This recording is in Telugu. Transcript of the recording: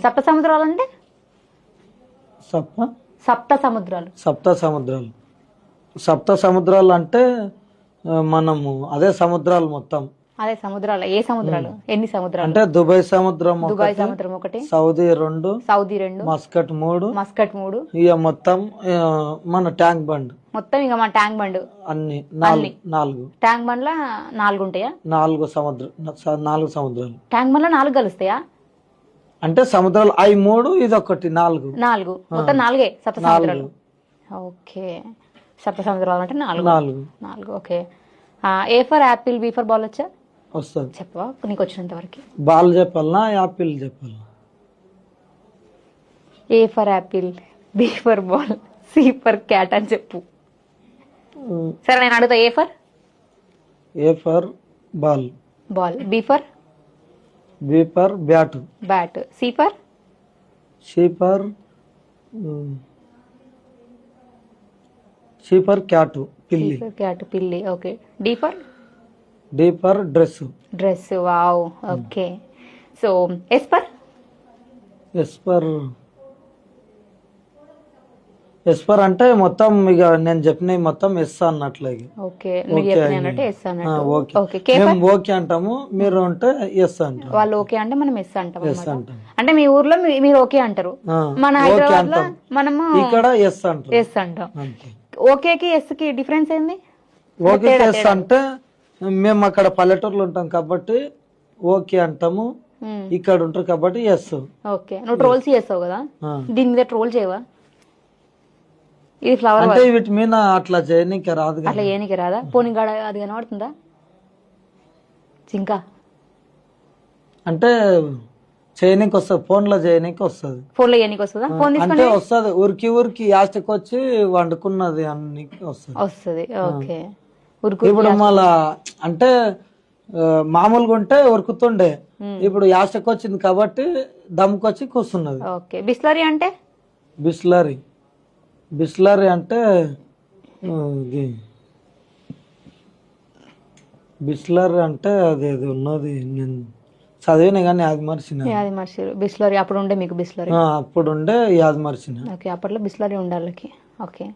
సప్త సముద్రాలు అంటే సప్త సప్త సముద్రాలు సప్త సముద్రాలు సప్త సముద్రాలు అంటే మనము అదే సముద్రాలు మొత్తం. అదే సముద్రాలు. ఏ సముద్రాలు? ఎన్ని సముద్రాలు? అంటే దుబాయ్ సముద్రం దుబాయ్ సముద్రం ఒకటి, సౌదీ 2, సౌదీ 2, మస్కట్ 3, మస్కట్ 3, ఇక మొత్తం మన ట్యాంక్ బండ్ మొత్తం ఇక మన ట్యాంక్ బండ్ అన్ని 4 ట్యాంక్ బండ్ లా 4 ఉంటాయా? 4 సముద్రాలు. ట్యాంక్ బండ్ లో 4 కలుస్తాయా? అంటే సముద్రాలు అవి 3, ఇది ఒకటి 4 మొత్తం 4 సప్త సముద్రాలు. ఓకే, సప్త సముద్రాలు అంటే 4. Okay. A for apple, B for ball వచ్చా? వస్తుంది. చెప్పవా నీకు వచ్చినంత వరకు? బాల్ చెప్పాలనా యాపిల్ చెప్పాలనా? A for apple, B for ball, C for cat అని చెప్పు. సరే నేను అడుగుతా. A for ball, B for bat, C for cat పిల్లి. Okay. D for dress. Wow. Okay. So S for అంటే మొత్తం ఇక నేను చెప్పినవి మొత్తం ఎస్ అన్నట్లే. ఓకే, మీరు చెప్పినట్టు ఎస్ అన్నట్టు. ఓకే. మేము ఓకే అంటాము, మీరు అంటే ఎస్ అంటారు. వాళ్ళు ఓకే అంటే మనం ఎస్ అంటాం. అంటే మీ ఊర్లో మీరు ఓకే అంటారు, మన హైదరాబాద్ లో మనము ఇక్కడ ఎస్ అంటాం. ఓకేకి ఎస్ కి డిఫరెన్స్ ఏంది? ఓకే ఎస్ అంటే మేము అక్కడ పల్లెటూరులో ఉంటాం కాబట్టి ఓకే అంటాము, ఇక్కడ ఉంటారు కాబట్టి ఎస్. ఓకే. నువ్వు ట్రోల్స్ చేస్తావు కదా, దీని మీద ట్రోల్ చేయవా? ఇది ఫ్లవర్ అంటే వీటి మీద అట్లా చేయనీకి రాదు. అట్లా చేయనీకి రాదా? పోనీ గడ అది కనబడుతుందా జింక? అంటే చేయనీకి వస్తుంది, ఫోన్ లో చేయనీకి వస్తుంది. ఫోన్ లో చేయనీకి వస్తుందా? ఫోన్ అంటే వస్తుంది, ఊరికి యాస్టికి వచ్చి వండుకున్నది అన్ని వస్తుంది. ఓకే. ఇప్పుడు మళ్ళా అంటే మామూలుగా ఉంటే ఉరుకుతుండే, ఇప్పుడు యాస్టికి వచ్చింది కాబట్టి దమ్ముకొచ్చి కూర్చున్నది. ఓకే. బిస్లరీ అంటే బిస్లరీ అంటే బిస్లరీ అంటే అదేది ఉన్నది, నేను చదివిన కానీ అది మర్చిరు. బిస్లరీ అప్పుడు ఉండే మీకు బిస్లరీ అప్పుడు ఉండే యాది మర్చిన. ఓకే. అప్పట్లో బిస్లరీ ఉండాలి. ఓకే.